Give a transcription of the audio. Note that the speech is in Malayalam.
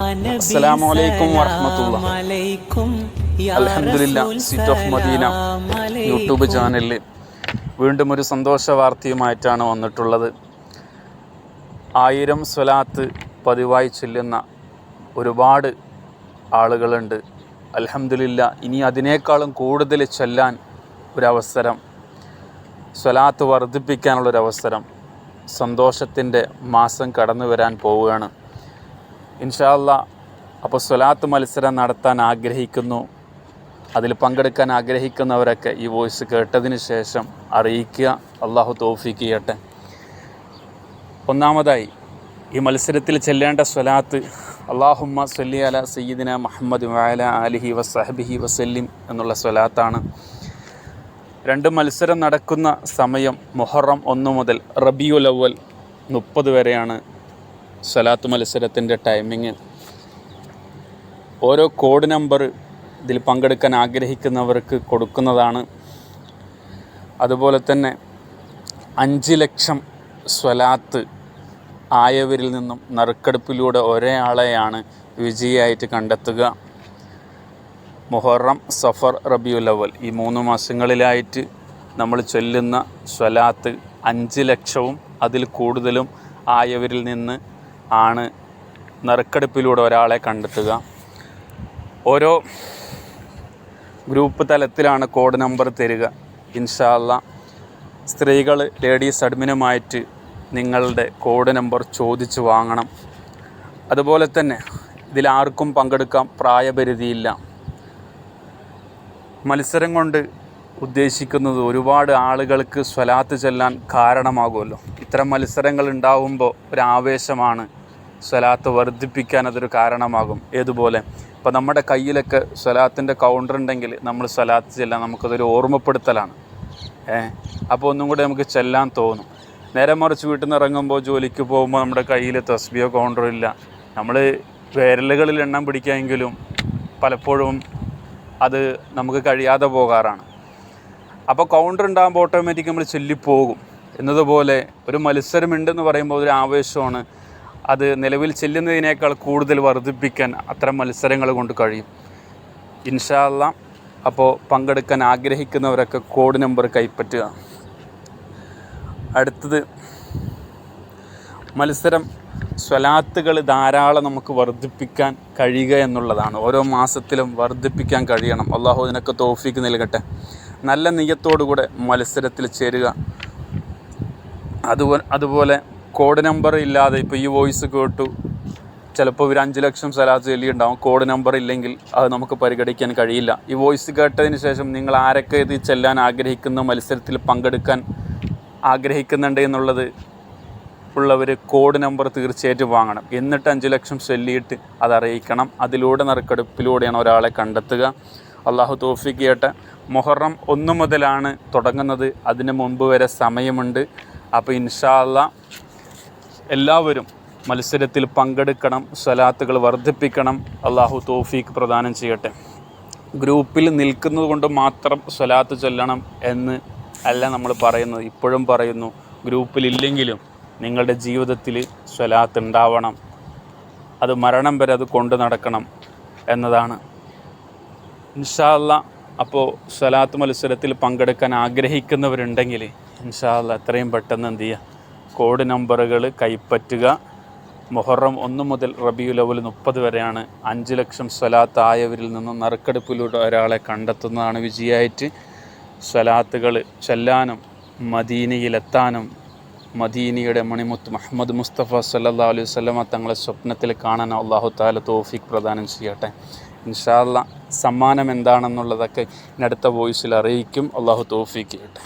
അസ്സലാമു അലൈക്കും വറഹ്മത്തുള്ളാഹി. അൽഹംദുലില്ലാ, സിറ്റി ഓഫ് മദീന യൂട്യൂബ് ചാനലിൽ വീണ്ടും ഒരു സന്തോഷ വാർത്തയുമായിട്ടാണ് വന്നിട്ടുള്ളത്. 1000 സ്വലാത്ത് പതിവായി ചൊല്ലുന്ന ഒരുപാട് ആളുകളുണ്ട്. അൽഹംദുലില്ലാ, ഇനി അതിനേക്കാളും കൂടുതൽ ചൊല്ലാൻ ഒരവസരം, സ്വലാത്ത് വർദ്ധിപ്പിക്കാനുള്ളൊരവസരം, സന്തോഷത്തിൻ്റെ മാസം കടന്നു വരാൻ പോവുകയാണ് ഇൻഷാ അല്ലാഹ്. അപ്പോൾ സ്വലാത്ത് മത്സരം നടത്താൻ ആഗ്രഹിക്കുന്നു, അതിൽ പങ്കെടുക്കാൻ ആഗ്രഹിക്കുന്നവരൊക്കെ ഈ വോയിസ് കേട്ടതിന് ശേഷം അറിയിക്കുക. അള്ളാഹു തൗഫീഖ് ചെയ്യട്ടെ. ഒന്നാമതായി ഈ മത്സരത്തിൽ ചെല്ലേണ്ട സ്വലാത്ത് അല്ലാഹുമ്മ സ്വല്ലി അലാ സയ്യിദിന മുഹമ്മദ് വഅലാ ആലിഹി വസഹ്ബിഹി വസല്ലിം എന്നുള്ള സ്വലാത്താണ്. മത്സരം നടക്കുന്ന സമയം മുഹറം 1 മുതൽ റബീഉൽ അവ്വൽ 30 വരെയാണ് സ്വലാത്ത് മത്സരത്തിൻ്റെ ടൈമിങ്. ഓരോ കോഡ് നമ്പർ ഇതിൽ പങ്കെടുക്കാൻ ആഗ്രഹിക്കുന്നവർക്ക് കൊടുക്കുന്നതാണ്. അതുപോലെ തന്നെ 5 ലക്ഷം സ്വലാത്ത് ആയവരിൽ നിന്നും നറുക്കെടുപ്പിലൂടെ ഒരേ ആളെയാണ് വിജയിയായിട്ട് കണ്ടെത്തുക. മുഹറം, സഫർ, റബീഉൽ അവ്വൽ ഈ 3 മാസങ്ങളിലായിട്ട് നമ്മൾ ചൊല്ലുന്ന സ്വലാത്ത് 5 ലക്ഷവും അതിൽ കൂടുതലും ആയവരിൽ നിന്ന് ആണ് നറുക്കെടുപ്പിലൂടെ ഒരാളെ കണ്ടെത്തുക. ഓരോ ഗ്രൂപ്പ് തലത്തിലാണ് കോഡ് നമ്പർ തരിക. ഇൻഷാ അല്ലാഹ്, സ്ത്രീകൾ ലേഡീസ് അഡ്മിനുമായിട്ട് നിങ്ങളുടെ കോഡ് നമ്പർ ചോദിച്ച് വാങ്ങണം. അതുപോലെ തന്നെ ഇതിലാർക്കും പങ്കെടുക്കാം, പ്രായപരിധിയില്ല. മത്സരം കൊണ്ട് ഉദ്ദേശിക്കുന്നത് ഒരുപാട് ആളുകൾക്ക് സ്വലാത്ത് ചൊല്ലാൻ കാരണമാകുമല്ലോ. ഇത്തരം മത്സരങ്ങൾ ഉണ്ടാകുമ്പോൾ ഒരു ആവേശമാണ്, സ്വലാത്ത് വർദ്ധിപ്പിക്കാൻ അതൊരു കാരണമാകും. ഏതുപോലെ ഇപ്പോൾ നമ്മുടെ കയ്യിലൊക്കെ സ്വലാത്തിൻ്റെ കൗണ്ടർ ഉണ്ടെങ്കിൽ നമ്മൾ സ്വലാത്ത് ചെല്ലാൻ നമുക്കതൊരു ഓർമ്മപ്പെടുത്തലാണ്. അപ്പോൾ ഒന്നും കൂടെ നമുക്ക് ചെല്ലാൻ തോന്നും. നേരെ മറിച്ച് വീട്ടിൽ നിന്ന് ഇറങ്ങുമ്പോൾ, ജോലിക്ക് പോകുമ്പോൾ നമ്മുടെ കയ്യിൽ തസ്ബിയോ കൗണ്ടറോ ഇല്ല, നമ്മൾ വിരലുകളിൽ എണ്ണം പിടിക്കാമെങ്കിലും പലപ്പോഴും അത് നമുക്ക് കഴിയാതെ പോകാറാണ്. അപ്പോൾ കൗണ്ടർ ഉണ്ടാകുമ്പോൾ ഓട്ടോമാറ്റിക് നമ്മൾ ചൊല്ലിപ്പോകും. എന്നതുപോലെ ഒരു മത്സരമുണ്ടെന്ന് പറയുമ്പോൾ ഒരു ആവേശമാണ്. അത് നിലവിൽ ചെല്ലുന്നതിനേക്കാൾ കൂടുതൽ വർദ്ധിപ്പിക്കാൻ അത്തരം മത്സരങ്ങൾ കൊണ്ട് കഴിയും ഇൻഷാ അല്ലാഹ്. അപ്പോൾ പങ്കെടുക്കാൻ ആഗ്രഹിക്കുന്നവരൊക്കെ കോഡ് നമ്പർ കൈപ്പറ്റുക. അടുത്തത് മത്സരം സ്വലാത്തുകൾ ധാരാളം നമുക്ക് വർദ്ധിപ്പിക്കാൻ കഴിയുക എന്നുള്ളതാണ്. ഓരോ മാസത്തിലും വർദ്ധിപ്പിക്കാൻ കഴിയണം. അള്ളാഹു ഇതിനൊക്കെ തൗഫീഖ് നൽകട്ടെ. നല്ല നിയ്യത്തോടുകൂടെ മത്സരത്തിൽ ചേരുക. അതുപോലെ കോഡ് നമ്പർ ഇല്ലാതെ, ഇപ്പോൾ ഈ വോയിസ് കേട്ടു, ചിലപ്പോൾ ഒരു 5 ലക്ഷം സ്വലാത്ത് ചൊല്ലിയിട്ടുണ്ടാവും, കോഡ് നമ്പർ ഇല്ലെങ്കിൽ അത് നമുക്ക് പരിഗണിക്കാൻ കഴിയില്ല. ഈ വോയിസ് കേട്ടതിന് ശേഷം നിങ്ങൾ ആരൊക്കെ ഇത് ചെല്ലാൻ ആഗ്രഹിക്കുന്ന, മത്സരത്തിൽ പങ്കെടുക്കാൻ ആഗ്രഹിക്കുന്നുണ്ട് എന്നുള്ളത് ഉള്ളവർ കോഡ് നമ്പർ തീർച്ചയായിട്ടും വാങ്ങണം. എന്നിട്ട് 5 ലക്ഷം ചൊല്ലിയിട്ട് അത് അറിയിക്കണം. അതിലൂടെ നറുക്കെടുപ്പിലൂടെയാണ് ഒരാളെ കണ്ടെത്തുക. അള്ളാഹു തൗഫീഖ് ചെയ്യട്ടെ. മുഹറം 1 മുതലാണ് തുടങ്ങുന്നത്, അതിന് മുൻപ് വരെ സമയമുണ്ട്. അപ്പോൾ ഇൻഷാ അല്ലാഹ് എല്ലാവരും മത്സരത്തിൽ പങ്കെടുക്കണം, സ്വലാത്തുകൾ വർദ്ധിപ്പിക്കണം. അള്ളാഹു തൗഫീഖ് പ്രദാനം ചെയ്യട്ടെ. ഗ്രൂപ്പിൽ നിൽക്കുന്നത് കൊണ്ട് മാത്രം സ്വലാത്ത് ചൊല്ലണം എന്ന് അല്ല നമ്മൾ പറയുന്നത്. ഇപ്പോഴും പറയുന്നു, ഗ്രൂപ്പിലില്ലെങ്കിലും നിങ്ങളുടെ ജീവിതത്തിൽ സ്വലാത്ത് ഉണ്ടാവണം, അത് മരണം വരെ അത് കൊണ്ടു നടക്കണം എന്നതാണ് ഇൻഷാ അല്ലാഹ്. അപ്പോൾ സ്വലാത്ത് മത്സരത്തിൽ പങ്കെടുക്കാൻ ആഗ്രഹിക്കുന്നവരുണ്ടെങ്കിൽ ഇൻഷാ അല്ലാഹ് എത്രയും പെട്ടെന്ന് എന്ത് ചെയ്യുക, കോഡ് നമ്പറുകൾ കൈപ്പറ്റുക. മുഹറം 1 മുതൽ റബീഉൽ അവ്വൽ 30 വരെയാണ് 5 ലക്ഷം സ്വലാത്ത് ആയവരിൽ നിന്നും നറുക്കെടുപ്പിലൂടെ ഒരാളെ കണ്ടെത്തുന്നതാണ് വിജയമായിട്ട്. സ്വലാത്തുകൾ ചൊല്ലാനും മദീനയിലെത്താനും മദീനയുടെ മണിമുത്ത് മുഹമ്മദ് മുസ്തഫ സല്ലല്ലാഹു അലൈഹി വസല്ലമ തങ്ങളെ സ്വപ്നത്തിൽ കാണാൻ അല്ലാഹു തആല തൗഫീഖ് പ്രദാനം ചെയ്യട്ടെ ഇൻഷാ അല്ലാഹ്. സമ്മാനം എന്താണെന്നുള്ളതൊക്കെ അടുത്ത വോയിസിൽ അറിയിക്കും. അല്ലാഹു തൗഫീഖ് ചെയ്യട്ടെ.